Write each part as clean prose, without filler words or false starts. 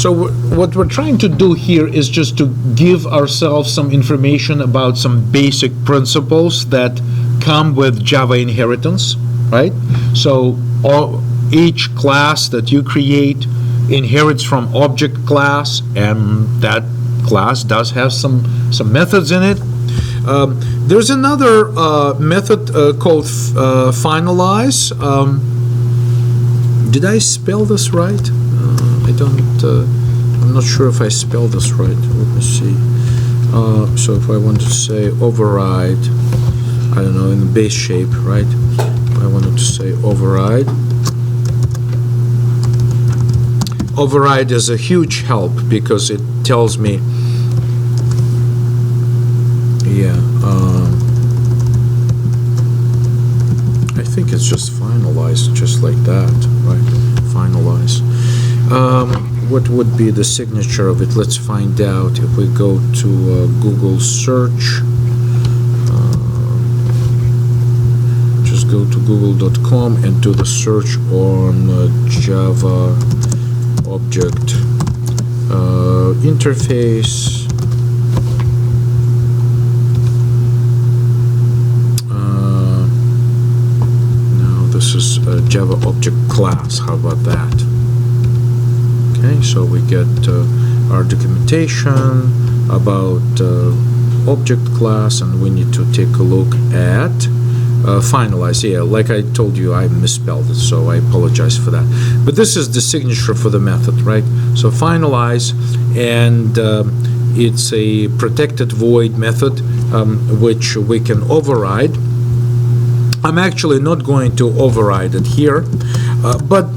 So what we're trying to do here is just to give ourselves some information about some basic principles that come with Java inheritance, right? So each class that you create inherits from object class, and that class does have some methods in it. There's another method called finalize. Did I spell this right? I'm not sure if I spelled this right. Let me see. So if I want to say override, I don't know, in the base shape, right? I wanted to say override. Override is a huge help because it tells me, I think it's just finalized, just like that, right? Finalize. What would be the signature of it? Let's find out. If we go to Google search, just go to google.com and do the search on Java object interface. Now this is a Java object class. How about that? Okay, so we get our documentation about object class, and we need to take a look at finalize. Yeah, like I told you, I misspelled it, so I apologize for that. But this is the signature for the method, right? So finalize, and it's a protected void method which we can override. I'm actually not going to override it here, but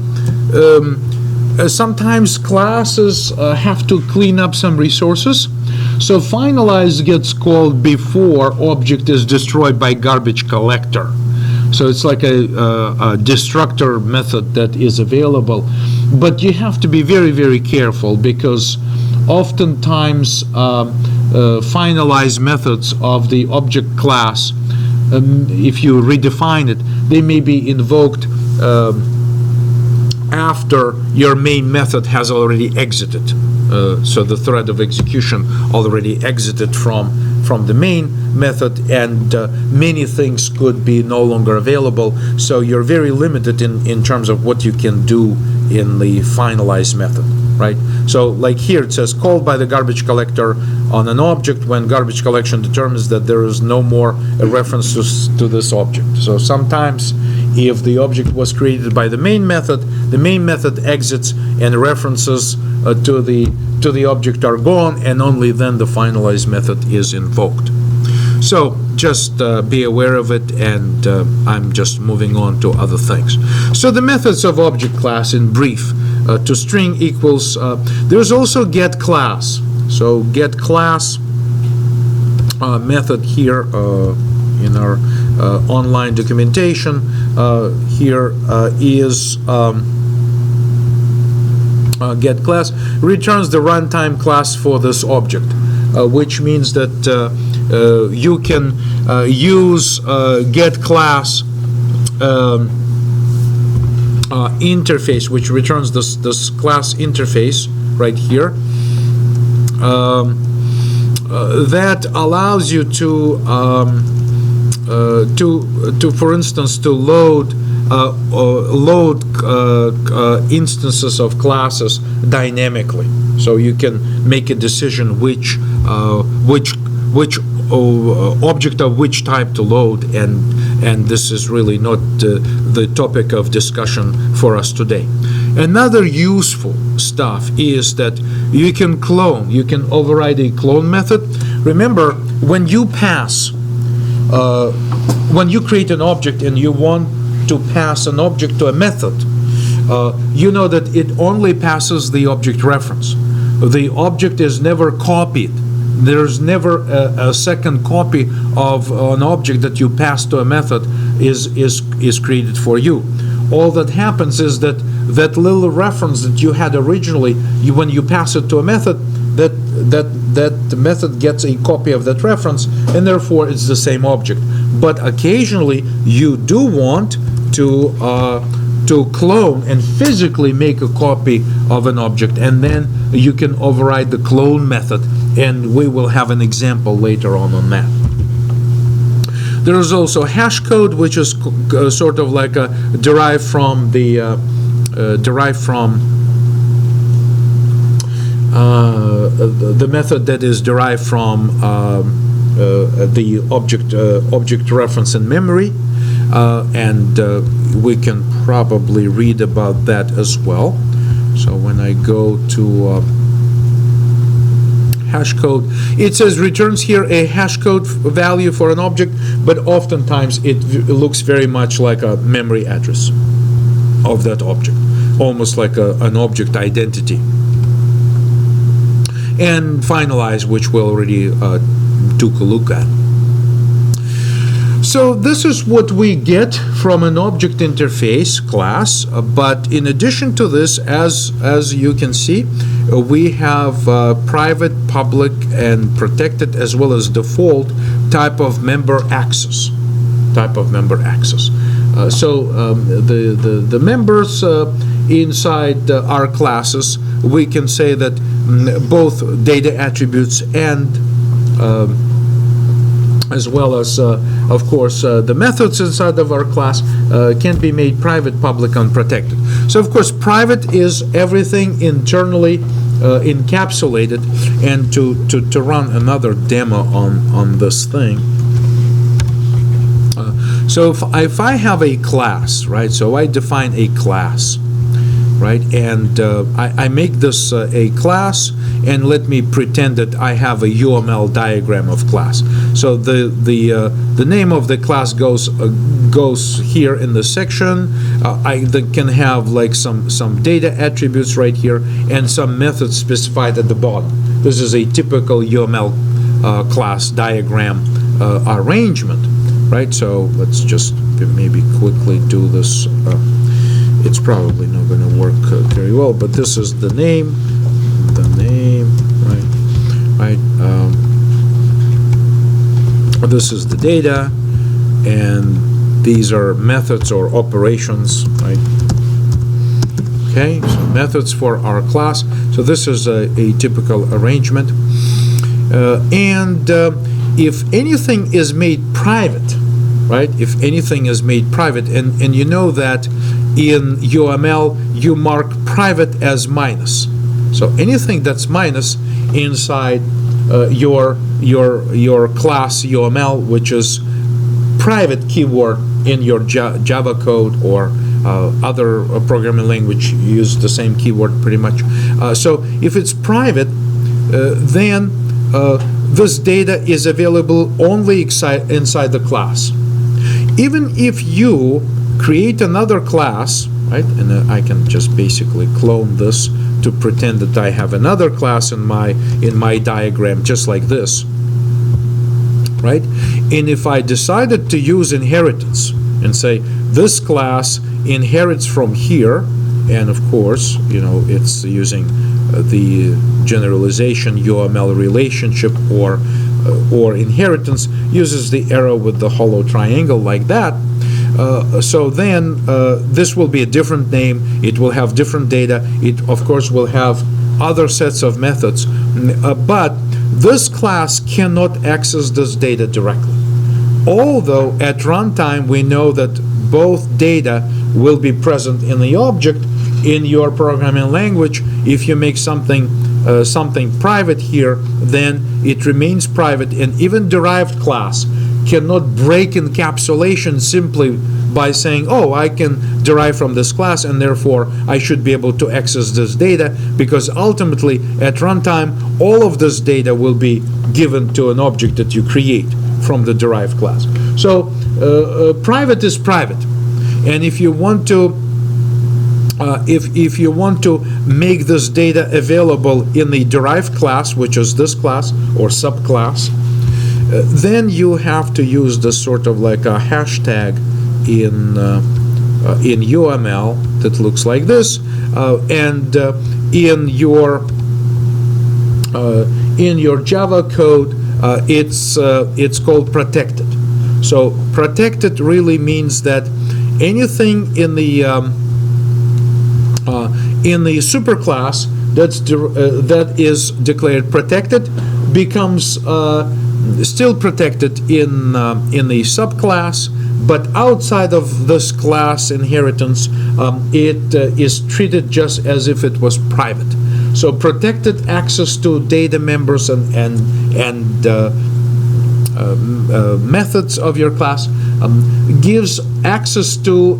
sometimes classes have to clean up some resources. So finalize gets called before object is destroyed by garbage collector. So it's like a destructor method that is available. But you have to be very, very careful, because oftentimes finalize methods of the object class, if you redefine it, they may be invoked after your main method has already exited. So the thread of execution already exited from the main method, and many things could be no longer available. So you're very limited in terms of what you can do in the finalize method, right? So like here it says, called by the garbage collector on an object when garbage collection determines that there is no more a reference to this object. So sometimes if the object was created by the main method exits and references to the object are gone, and only then the finalize method is invoked. So just be aware of it, and I'm just moving on to other things. So the methods of object class in brief, to string equals, there's also get class. So get class method here in our online documentation here is get class returns the runtime class for this object, which means that you can use get class interface, which returns this class interface right here, that allows you to for instance, to load instances of classes dynamically. So you can make a decision which object of which type to load, and this is really not the topic of discussion for us today. Another useful stuff is that you can clone. You can override a clone method. Remember, when you pass, when you create an object and you want to pass an object to a method, you know that it only passes the object reference. The object is never copied. There's never a second copy of an object that you pass to a method is created for you. All that happens is that little reference that you had originally, when you pass it to a method, that method gets a copy of that reference, and therefore it's the same object. But occasionally you do want to to clone and physically make a copy of an object, and then you can override the clone method, and we will have an example later on that. There is also hash code, which is sort of like derived from the method that is derived from the object reference in memory, and we can probably read about that as well. So when I go to hash code, it says returns here a hash code value for an object, but oftentimes it looks very much like a memory address of that object, almost like an object identity. And finalized, which we already took a look at. So this is what we get from an object interface class, but in addition to this, as you can see, we have private, public, and protected, as well as default type of member access. So the members inside our classes, we can say that both data attributes and as well as, of course, the methods inside of our class can be made private, public, and protected. So, of course, private is everything internally encapsulated. And to run another demo on this thing, so if I have a class, right, so I define a class, right, and I make this a class, and let me pretend that I have a UML diagram of class. So the name of the class goes here in the section. I can have like some data attributes right here and some methods specified at the bottom. This is a typical UML class diagram arrangement, right? So let's just maybe quickly do this. It's probably not going to work very well, but this is the name, right? This is the data, and these are methods or operations, right? Okay, so methods for our class. So this is a typical arrangement. And if anything is made private, right? If anything is made private, and you know that in UML you mark private as minus. So anything that's minus inside your class UML, which is private keyword in your Java code or other programming language, use the same keyword pretty much. So if it's private, then this data is available only inside the class. Even if you create another class, right, and I can just basically clone this to pretend that I have another class in my diagram, just like this, right? And if I decided to use inheritance and say this class inherits from here, and of course, you know, it's using the generalization UML relationship, or inheritance uses the arrow with the hollow triangle like that. So then this will be a different name. It will have different data. It, of course, will have other sets of methods. But this class cannot access this data directly. Although at runtime we know that both data will be present in the object in your programming language. If you make something private here, then it remains private, and even derived class cannot break encapsulation simply by saying, oh, I can derive from this class and therefore I should be able to access this data, because ultimately at runtime all of this data will be given to an object that you create from the derived class. So private is private, and if you want to if you want to make this data available in the derived class, which is this class or subclass, then you have to use this sort of like a hashtag in UML that looks like this, and in your Java code, it's called protected. So protected really means that anything in the In the superclass that is declared protected becomes still protected in the subclass, but outside of this class inheritance, it is treated just as if it was private. So protected access to data members and methods of your class gives access to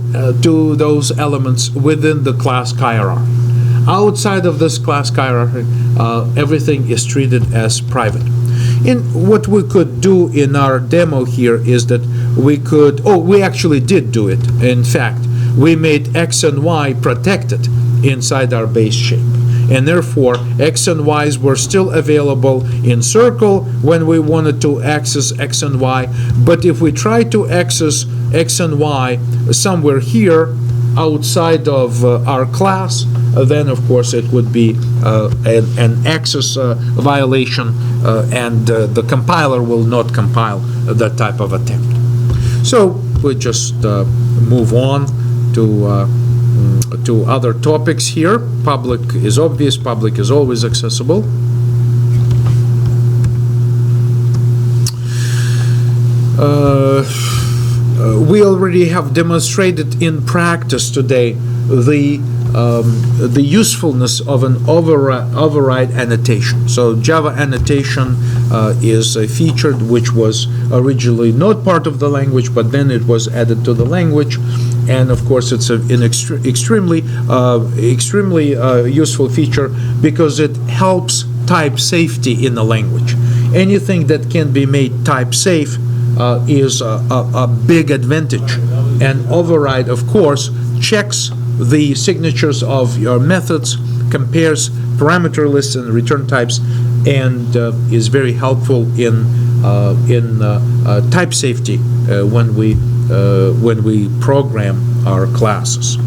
those elements within the class hierarchy. Outside of this class hierarchy, everything is treated as private. What we could do in our demo here is that we actually did do it. In fact, we made X and Y protected inside our base shape. And therefore, X and Y's were still available in circle when we wanted to access X and Y. But if we try to access X and Y somewhere here outside of our class, then of course it would be an access violation, and the compiler will not compile that type of attempt. So we just move on to other topics here. Public is obvious, public is always accessible. We already have demonstrated in practice today the usefulness of an override annotation. So Java annotation is a feature which was originally not part of the language, but then it was added to the language. And of course, it's an extremely useful feature because it helps type safety in the language. Anything that can be made type safe is a big advantage. And override, of course, checks the signatures of your methods, compares parameter lists and return types, and is very helpful in type safety when we program our classes.